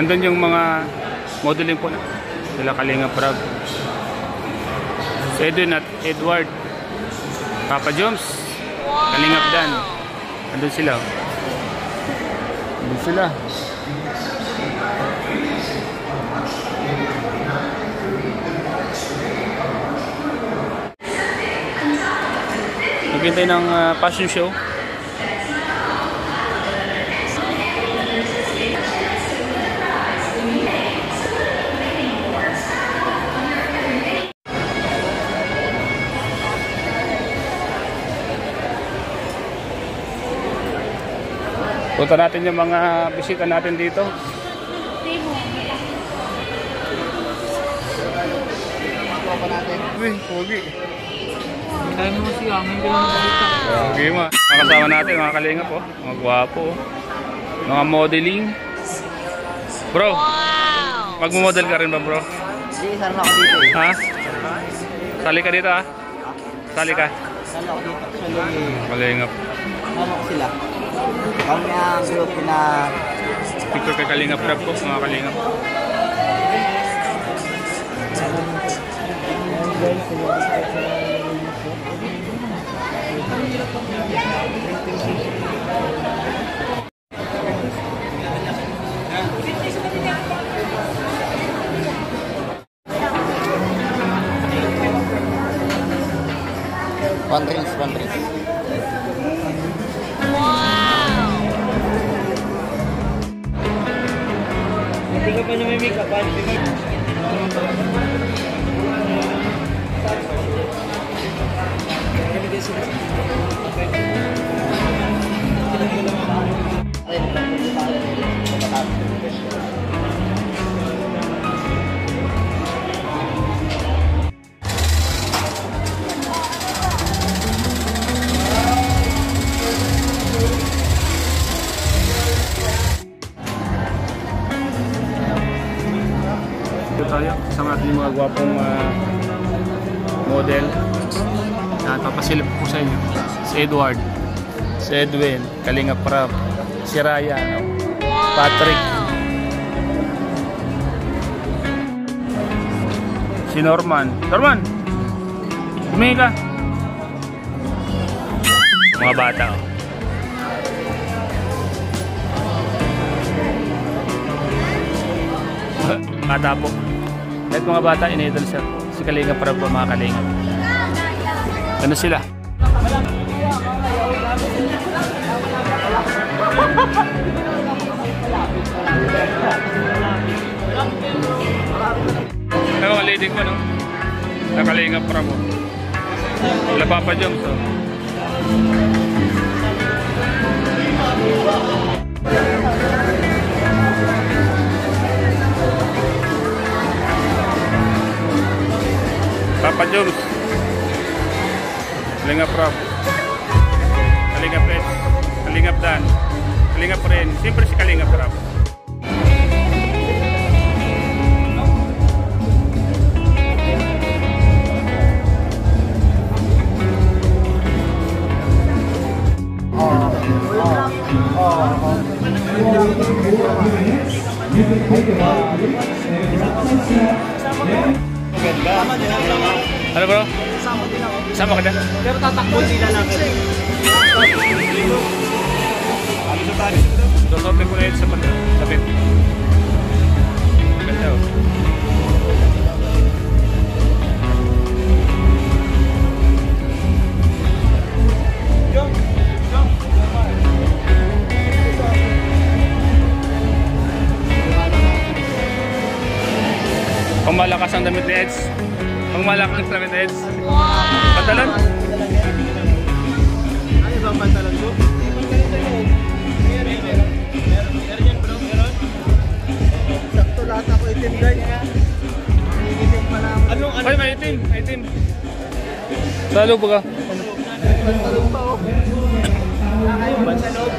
Nandun yung mga modeling po na sila Kalinga Prab, si Edwin at Edward, Papa Joms, Kalingap Dan. Nandun sila. Nandun sila. Naghintay ng fashion show. Punta natin yung mga bisita natin dito. Uy, pogi. Tayo mo siya, hindi lang nakita. Okay ma. Nakasama natin mga Kalinga po. Mga gwapo. Mga modeling. Bro, magmumodel ka rin ba bro? Hindi, sana ako dito eh. Ha? Sali ka dito ha? Sali ka? Sana ako dito. Actually, Kalinga. sana ko sila. Kami ang group na... Picture kay Kalinga Prab po, mga Kalinga. One drinks. Hindi ka pa na may makeup, Tayo kasama natin yung mga gwapong model. Papasilip po sa inyo si Edward, si Edwin, Kalinga Prab, si Ryan, Patrick, si Norman. Tumingin ka. Mga bata bata po. Kahit mga bata, in-idol siya. Si Kalinga Prab po, mga Kalinga. Ano sila? Ano mga lady ko, no? Na Kalinga Prab po. Wala Papa Joms, oh. Papa Joms, Kalinga Prab, Kalinga Prab, Kalinga Dan, Kalinga Pren, siyempre si Kalinga Prab. Ano bro? Sama ka dyan? Pero tatakbo sila namin. Sosopin ko na yun sa tapit. Ganda o. Pang malakas ang damit ni Eds. Pang malakas ang damit ni Eds. Pantalan? Ano ba ang pantalan ko? Sakto lahat ako itim guys. Ay, may itim. Salo ba ka? Pantalong pa oh. Ayun ba sa loob?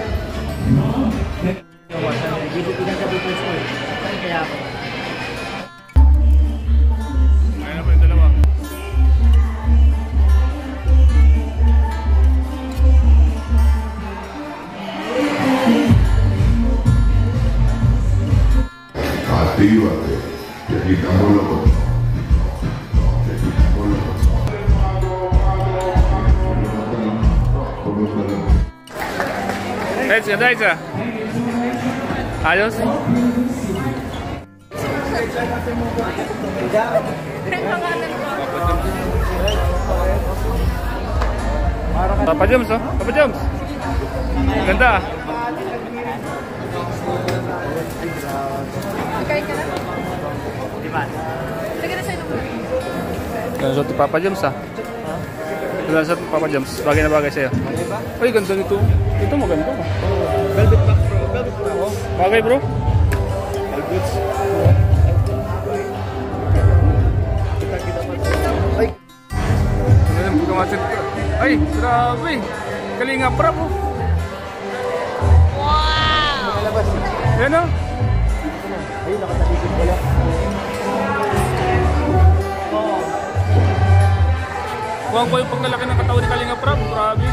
Hindi pinagabi ko ito eh. Kaya ako. Ayun na pa yung dalawa. Guys, ganda isa. Ayos? Papa Joms, oh. Papa Joms. Ganda. Kain ka na? Diba? Lagyan na sa'yo ng Ganda sa Papa Joms, ah. Ganda sa Papa Joms. Bagay na bagay sa'yo. Uy, ganda nito. Ito maganda. Velvet box bro. Velvet box. Bagay bro. Velvet. Ay. Ay, grabe. Kalinga Prab, oh. Wow! Yan, oh. Ayun, nakatalikod pala. Huwag po yung paglalaki ng katawan ni Kalinga Prab. Grabe.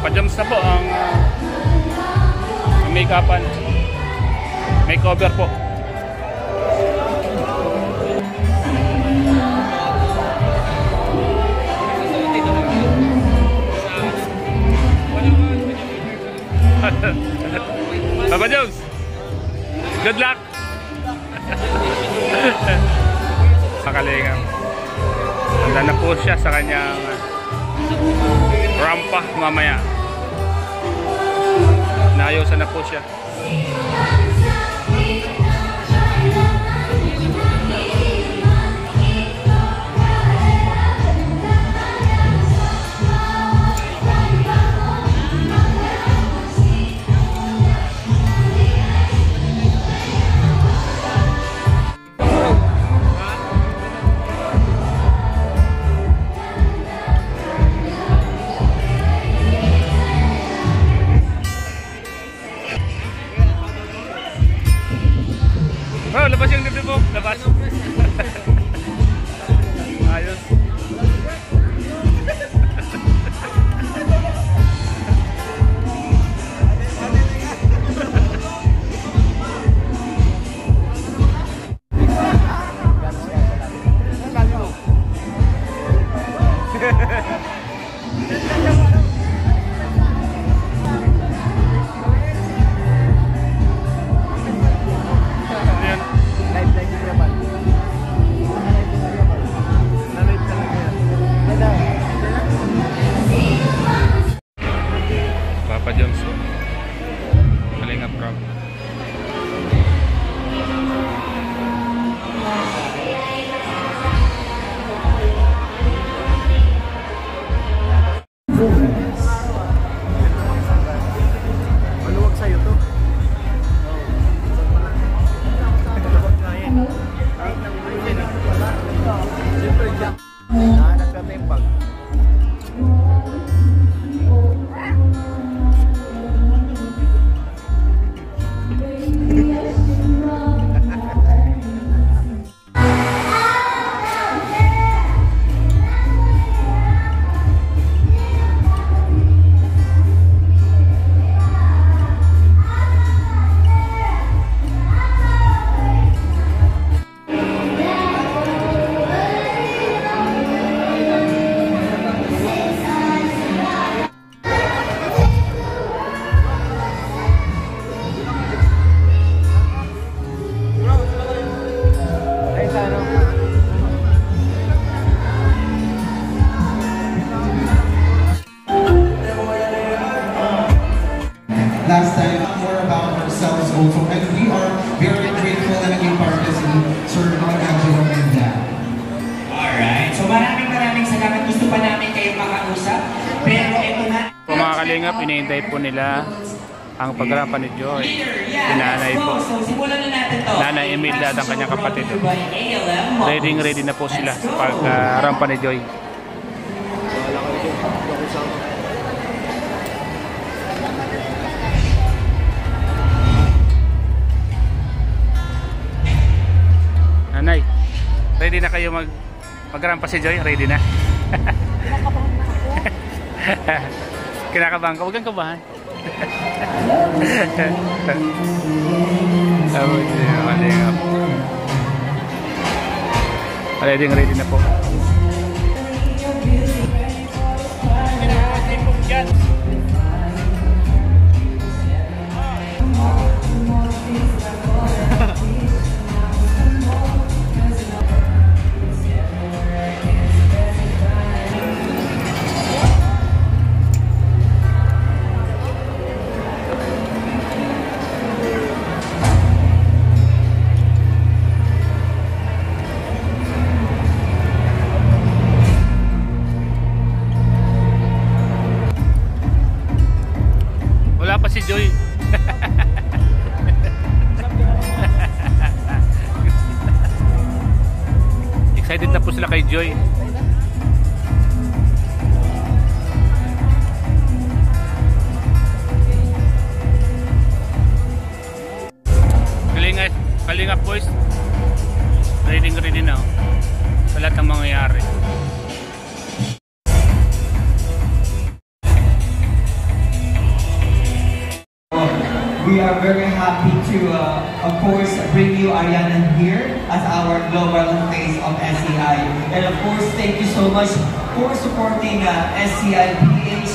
Pajams na po ang make-upan. Makeover po. Papa Jones, good luck. Kalinga. Handa na po siya sa kanyang rampa mamaya. Naayusan na po siya. Oh, labas yung dibdib mo. Labas. Ayos. Papa Jones, Kalinga Prab. Maluwag sa'yo to. Siyempre dyan. Nagkatempag. Last time, more about ourselves also, and we are very grateful na naging partners ni Sir Angelo Menda. Alright, so maraming salamat. Gusto pa namin kayong makausap, pero ito na. Kung mga kalingap, inihintay po nila ang pagrampa ni Joy. Sinanay po. So simulan na natin to. Nanay Emilia at ang kanyang kapatid. Ready na po sila sa pagrampa ni Joy. Wala ka dito. Wala ko sama. Nanay, ready na kayo magrampa si Joy? Ready na? Kinakabahan ka? Huwag kang kabahan. Ready na po. Hindi po dyan. Excited na po sila kay Joy. Kalingap boys, ready na sa lahat ng mangyayari. We are very happy to, of course, bring you Ariana here as our global face of SCI. And of course, thank you so much for supporting SCI PH.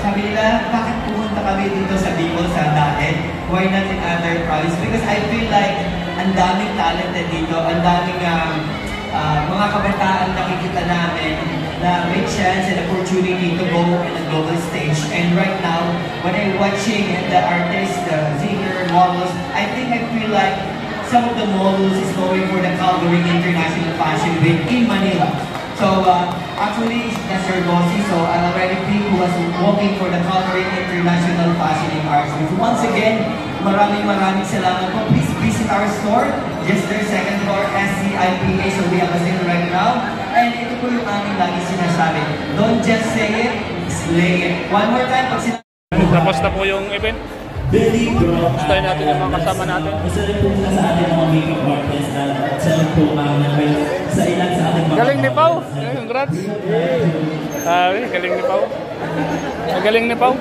Sabi nila, bakit pumunta kami dito sa Bicol sa Daet? Why not in other province? Because I feel like ang daming talented dito, ang daming mga kabataan nakikita namin na may chance and opportunity to go in a global stage. And right now, when I'm watching the artists, the singer, models, I feel like some of the models is going for the Calgary International Fashion Week in Manila. So actually, that's your bossy. So I already think who was walking for the Calgary International Fashion and Arts Week. Once again, maraming salamat po. Please visit our store. Just their second floor, SCIPA. So we have a sale right now. And ito po yung aming lagi sinasabi. Don't just say it, slay it. One more time, pag sinasabi. Tapos na po yung event. Gustahin natin yung mga kasama natin. Isa rin po sila sa ating mga makeup artists at isa rin po sa ilan sa ating mga Galing ni Pau. Congrats. Galing ni Pau. Galing ni Pau.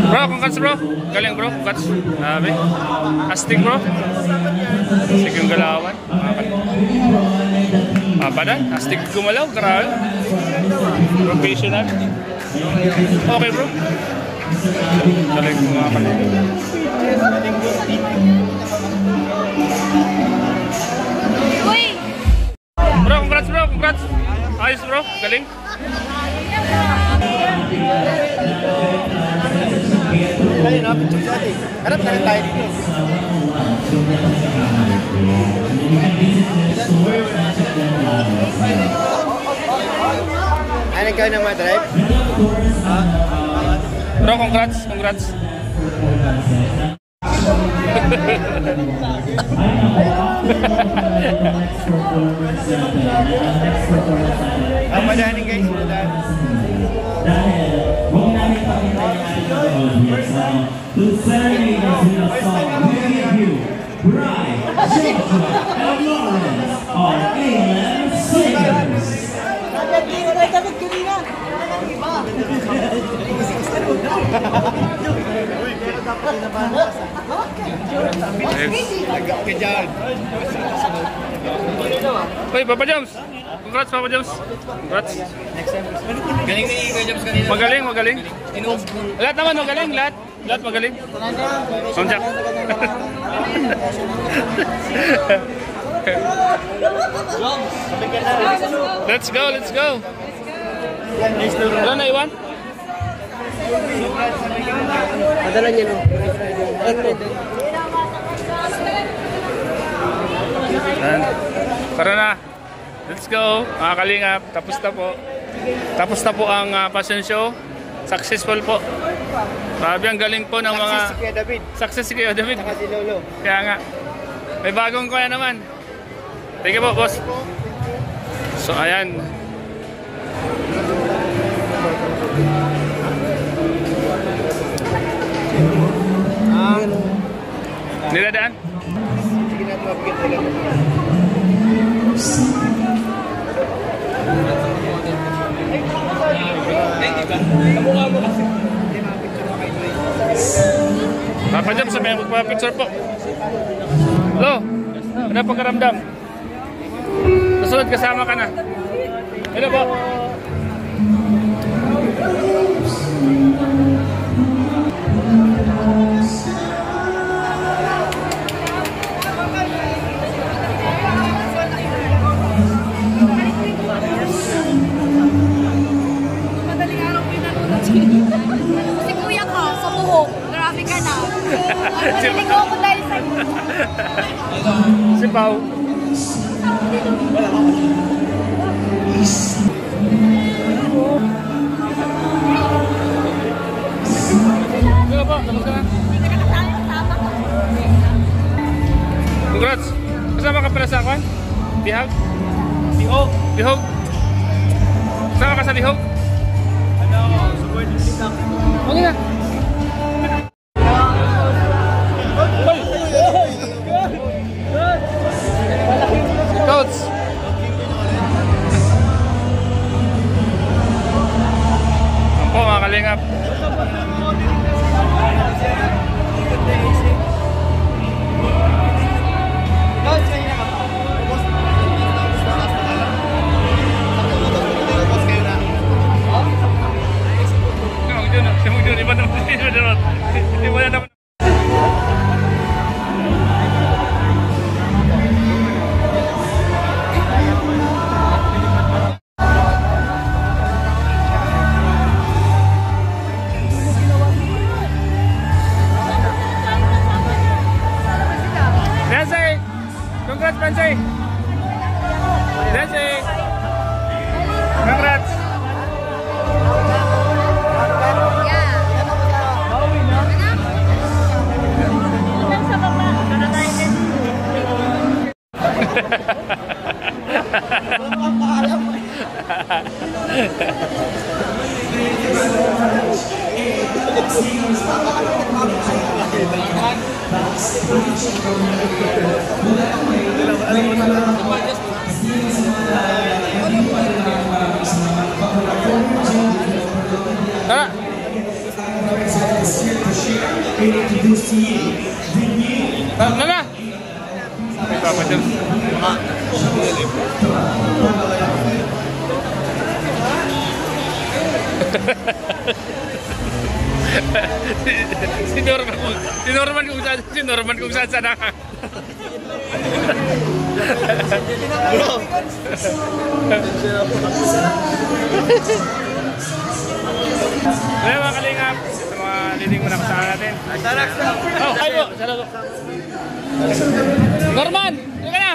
Bro, congrats bro. Galing bro, congrats. Sabi. Astig bro. Astig yung galawan. Padan, astig gumalaw, grabe. Professional. Okay bro. Galing mga kalim. Bro, congrats bro, congrats. Ayos bro, galing. Tayo na, picture sa atin. Harap na rin tayo dito. Ano kayo na ma-drive? Bro, congrats, congrats. Apa dahil guys? Dahil huwag namin pakita yung ating audience to serenade us with a song we give you Brian, Joshua, and Lawrence are ALM Singers. Hey, Papa James. Congrats, Papa James. Congrats. Galing ni Kuya James kanina. Magaling, magaling. Lahat naman magaling, lahat. Lahat magaling. Sonjak. Let's go, let's go. Wala na iwan? Padala niya no. Tara na. Let's go. Mga kalingap, tapos na po. Tapos na po ang fashion show. Successful po. Grabe, ang galing po ng mga... Success si Kuya David. Success si Kuya David. Saka si Lolo. Kaya nga. May bagong kuya naman. Thank you po, boss. So, ayan. Niladaan? Sige natin mabigyan ulit. Papa Jam, sa may magpapicture po. Hello? Ano pagkaramdam? Susunod kasama ka na. Hello po. Madaling araw po yung nanonood si Kuya ka sa buhok. Grabe ka na. Naligo ako dahil sa Si Pao. Ano po? Tapos ka na? Congrats! Kasama ka pala sa akin? Bihag? Bihog. Bihog? Kasama ka sa Bihog? Ano, subordinate lang. Okay na. Coach! Ang po mga kalingap. Iba naman. Nancy! Congrats, Nancy! Nancy! Congrats! Nana! Papa Jam. Si Norman kung saan sana ka. Kaya mga kalingap, sa mga leading muna kasama natin. Oh, hi po! Norman! Hindi ka na!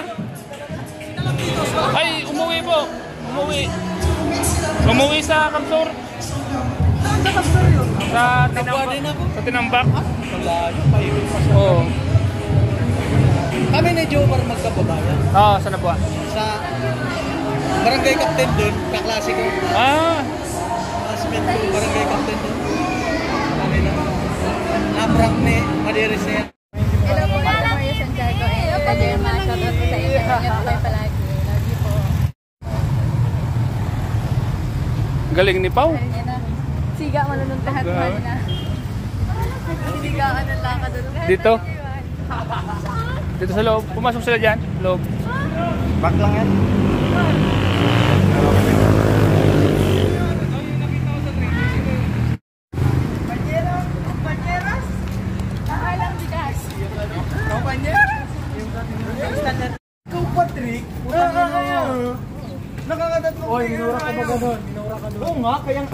Ay, umuwi po! Umuwi sa Kamsur. Saan sa Kapsur yun? Sa Tinambak. Oo. Kami na Jomar magkababayan. Oo, saan na po? Sa barangay captain doon, kaklase ko. Classmate ko, barangay captain doon. Kami na. Naprank ni Madiris na yan. Hello po, Ate Maria Santiago. Hello po, Derma. Shoutout po sa inyo. Ingat po kayo palagi. Love you po. Galing ni Pao. Siga, malunod lahat mo na. Sigaan ng lakad doon. Dito? Dito sa loob. Pumasok sila dyan. Loob. Back lang yan. Banyeras? Nakalang bigas. Banyeras? Ikaw, Patrick? Nakakadat mo. Oy, minura ka ba ganun? Oo nga, kayang